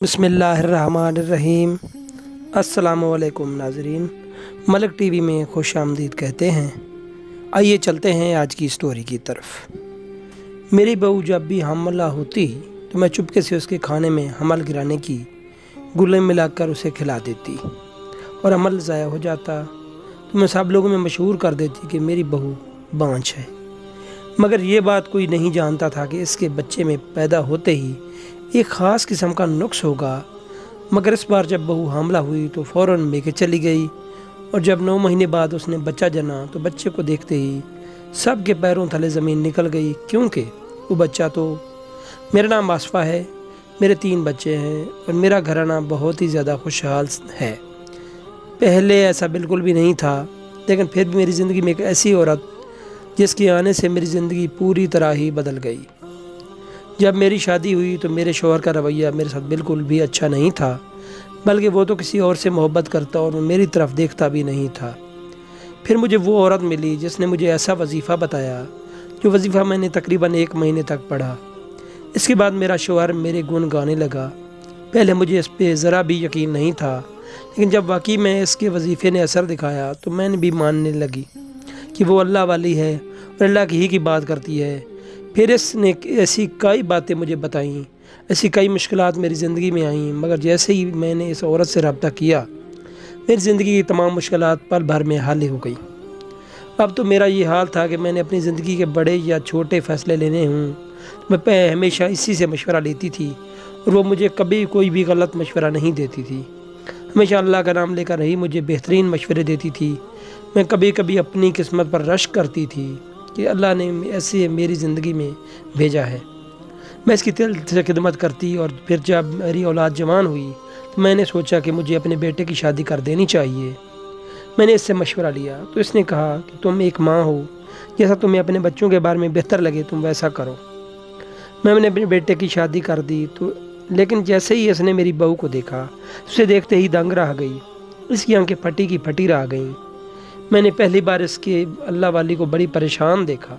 بسم اللہ الرحمن الرحیم۔ السلام علیکم ناظرین، ملک ٹی وی میں خوش آمدید کہتے ہیں۔ آئیے چلتے ہیں آج کی سٹوری کی طرف۔ میری بہو جب بھی حاملہ ہوتی تو میں چپکے سے اس کے کھانے میں حمل گرانے کی گلیں ملا کر اسے کھلا دیتی، اور حمل ضائع ہو جاتا تو میں سب لوگوں میں مشہور کر دیتی کہ میری بہو بانجھ ہے۔ مگر یہ بات کوئی نہیں جانتا تھا کہ اس کے بچے میں پیدا ہوتے ہی ایک خاص قسم کا نقص ہوگا۔ مگر اس بار جب بہو حاملہ ہوئی تو فوراً میکے چلی گئی، اور جب 9 مہینے بعد اس نے بچہ جنا تو بچے کو دیکھتے ہی سب کے پیروں تلے زمین نکل گئی، کیونکہ وہ بچہ تو میرا نام آصفہ ہے، میرے 3 بچے ہیں، اور میرا گھرانہ بہت ہی زیادہ خوشحال ہے۔ پہلے ایسا بالکل بھی نہیں تھا، لیکن پھر بھی میری زندگی میں ایک ایسی عورت جس کے آنے سے میری زندگی پوری طرح ہی بدل گئی۔ جب میری شادی ہوئی تو میرے شوہر کا رویہ میرے ساتھ بالکل بھی اچھا نہیں تھا، بلکہ وہ تو کسی اور سے محبت کرتا اور وہ میری طرف دیکھتا بھی نہیں تھا۔ پھر مجھے وہ عورت ملی جس نے مجھے ایسا وظیفہ بتایا جو وظیفہ میں نے تقریباً 1 مہینے تک پڑھا۔ اس کے بعد میرا شوہر میرے گن گانے لگا۔ پہلے مجھے اس پہ ذرا بھی یقین نہیں تھا، لیکن جب واقعی میں اس کے وظیفے نے اثر دکھایا تو میں نے بھی ماننے لگی کہ وہ اللہ والی ہے اور اللہ کی ہی کی بات کرتی ہے۔ پھر اس نے ایسی کئی باتیں مجھے بتائیں، ایسی کئی مشکلات میری زندگی میں آئیں، مگر جیسے ہی میں نے اس عورت سے رابطہ کیا میری زندگی کی تمام مشکلات پل بھر میں حل ہو گئی۔ اب تو میرا یہ حال تھا کہ میں نے اپنی زندگی کے بڑے یا چھوٹے فیصلے لینے ہوں تو میں ہمیشہ اسی سے مشورہ لیتی تھی، اور وہ مجھے کبھی کوئی بھی غلط مشورہ نہیں دیتی تھی۔ ہمیشہ اللہ کا نام لے کر ہی مجھے بہترین مشورے دیتی تھی۔ میں کبھی کبھی اپنی قسمت پر رشک کرتی تھی کہ اللہ نے ایسے میری زندگی میں بھیجا ہے، میں اس کی دل سے خدمت کرتی۔ اور پھر جب میری اولاد جوان ہوئی تو میں نے سوچا کہ مجھے اپنے بیٹے کی شادی کر دینی چاہیے۔ میں نے اس سے مشورہ لیا تو اس نے کہا کہ تم ایک ماں ہو، جیسا تمہیں اپنے بچوں کے بارے میں بہتر لگے تم ویسا کرو۔ میں نے اپنے بیٹے کی شادی کر دی لیکن جیسے ہی اس نے میری بہو کو دیکھا اسے دیکھتے ہی دنگ رہ گئی، اس کی آنکھیں پھٹی کی پھٹی رہ گئیں۔ میں نے پہلی بار اس کے اللہ والی کو بڑی پریشان دیکھا۔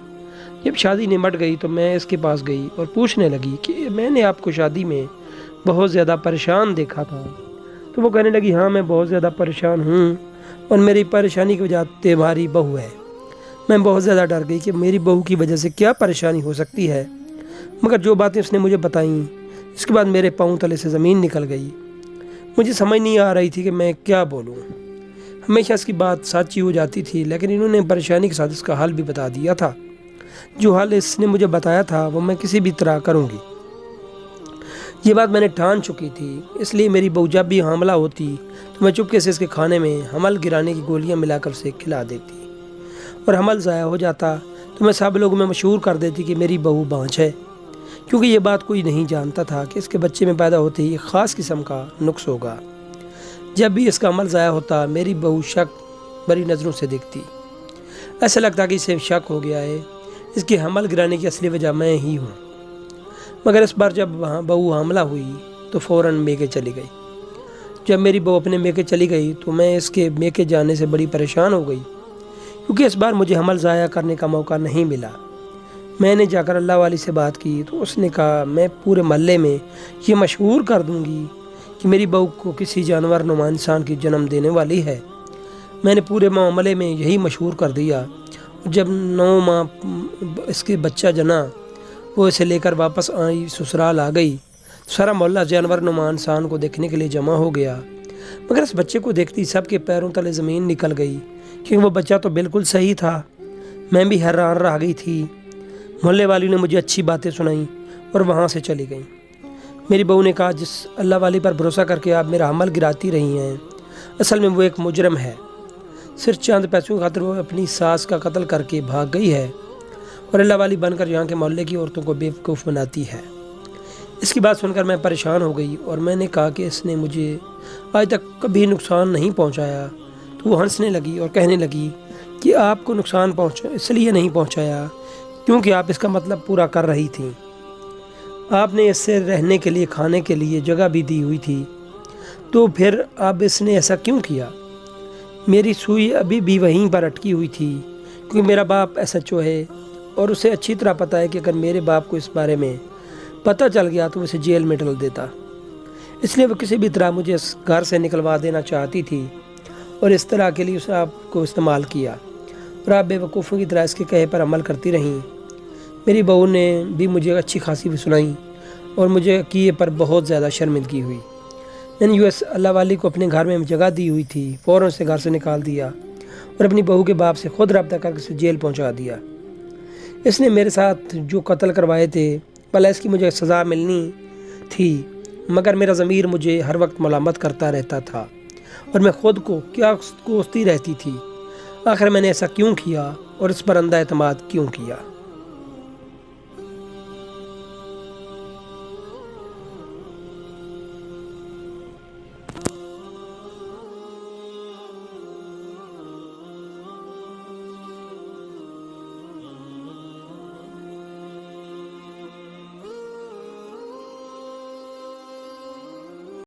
جب شادی نمٹ گئی تو میں اس کے پاس گئی اور پوچھنے لگی کہ میں نے آپ کو شادی میں بہت زیادہ پریشان دیکھا تھا۔ تو وہ کہنے لگی ہاں میں بہت زیادہ پریشان ہوں، اور میری پریشانی کی وجہ تمہاری بہو ہے۔ میں بہت زیادہ ڈر گئی کہ میری بہو کی وجہ سے کیا پریشانی ہو سکتی ہے، مگر جو باتیں اس نے مجھے بتائیں اس کے بعد میرے پاؤں تلے سے زمین نکل گئی۔ مجھے سمجھ نہیں آ رہی تھی کہ میں کیا بولوں۔ ہمیشہ اس کی بات سچی ہو جاتی تھی، لیکن انہوں نے پریشانی کے ساتھ اس کا حل بھی بتا دیا تھا۔ جو حل اس نے مجھے بتایا تھا وہ میں کسی بھی طرح کروں گی۔ یہ بات میں نے ٹھان چکی تھی، اس لیے میری بہو جب بھی حاملہ ہوتی تو میں چپکے سے اس کے کھانے میں حمل گرانے کی گولیاں ملا کر اسے کھلا دیتی، اور حمل ضائع ہو جاتا تو میں سب لوگوں میں مشہور کر دیتی کہ میری بہو بانجھ ہے، کیونکہ یہ بات کوئی نہیں جانتا تھا کہ اس کے بچے میں پیدا ہوتے ہی ایک خاص قسم کا نقص ہوگا۔ جب بھی اس کا عمل ضائع ہوتا میری بہو شک بری نظروں سے دیکھتی، ایسا لگتا کہ اسے شک ہو گیا ہے، اس کی حمل گرانے کی اصلی وجہ میں ہی ہوں۔ مگر اس بار جب بہو حاملہ ہوئی تو فوراً میکے چلی گئی۔ جب میری بہو اپنے میکے چلی گئی تو میں اس کے میکے جانے سے بڑی پریشان ہو گئی، کیونکہ اس بار مجھے حمل ضائع کرنے کا موقع نہیں ملا۔ میں نے جا کر اللہ والی سے بات کی تو اس نے کہا میں پورے محلے میں یہ مشہور کر دوں گی کہ میری بہو کو کسی جانور نما انسان کی جنم دینے والی ہے۔ میں نے پورے معاملے میں یہی مشہور کر دیا۔ جب 9 ماہ اس کے بچہ جنا، وہ اسے لے کر واپس آئی، سسرال آ گئی، سارا محلہ جانور نما انسان کو دیکھنے کے لیے جمع ہو گیا۔ مگر اس بچے کو دیکھتی سب کے پیروں تلے زمین نکل گئی، کیونکہ وہ بچہ تو بالکل صحیح تھا۔ میں بھی حیران رہ گئی تھی۔ محلے والی نے مجھے اچھی باتیں سنائیں اور وہاں سے چلی گئیں۔ میری بہو نے کہا جس اللہ والی پر بھروسہ کر کے آپ میرا حمل گراتی رہی ہیں، اصل میں وہ ایک مجرم ہے۔ صرف چند پیسوں کی خاطر وہ اپنی ساس کا قتل کر کے بھاگ گئی ہے، اور اللہ والی بن کر یہاں کے محلے کی عورتوں کو بیوقوف بناتی ہے۔ اس کی بات سن کر میں پریشان ہو گئی، اور میں نے کہا کہ اس نے مجھے آج تک کبھی نقصان نہیں پہنچایا۔ تو وہ ہنسنے لگی اور کہنے لگی کہ آپ کو نقصان اس لیے نہیں پہنچایا کیونکہ آپ اس کا مطلب پورا کر رہی تھیں۔ آپ نے اس سے رہنے کے لیے کھانے کے لیے جگہ بھی دی ہوئی تھی، تو پھر اب اس نے ایسا کیوں کیا؟ میری سوئی ابھی بھی وہیں پر اٹکی ہوئی تھی، کیونکہ میرا باپ SHO ہے، اور اسے اچھی طرح پتہ ہے کہ اگر میرے باپ کو اس بارے میں پتہ چل گیا تو اسے جیل میں ڈال دیتا۔ اس لیے وہ کسی بھی طرح مجھے اس گھر سے نکلوا دینا چاہتی تھی اور اس طرح کے لیے اس نے آپ کو استعمال کیا اور آپ بے وقوفوں کی طرح اس کے کہے پر عمل کرتی رہیں۔ میری بہو نے بھی مجھے اچھی خاصی بھی سنائی اور مجھے کیے پر بہت زیادہ شرمندگی ہوئی۔ میں نے US اللہ والی کو اپنے گھر میں جگہ دی ہوئی تھی، فوراً سے گھر سے نکال دیا اور اپنی بہو کے باپ سے خود رابطہ کر کے اسے جیل پہنچا دیا۔ اس نے میرے ساتھ جو قتل کوائے تھے بھلا اس کی مجھے سزا ملنی تھی، مگر میرا ضمیر مجھے ہر وقت ملامت کرتا رہتا تھا اور میں خود کو کیا کوستی رہتی تھی، آخر میں نے ایسا کیوں کیا اور اس پر اندھا اعتماد کیوں کیا۔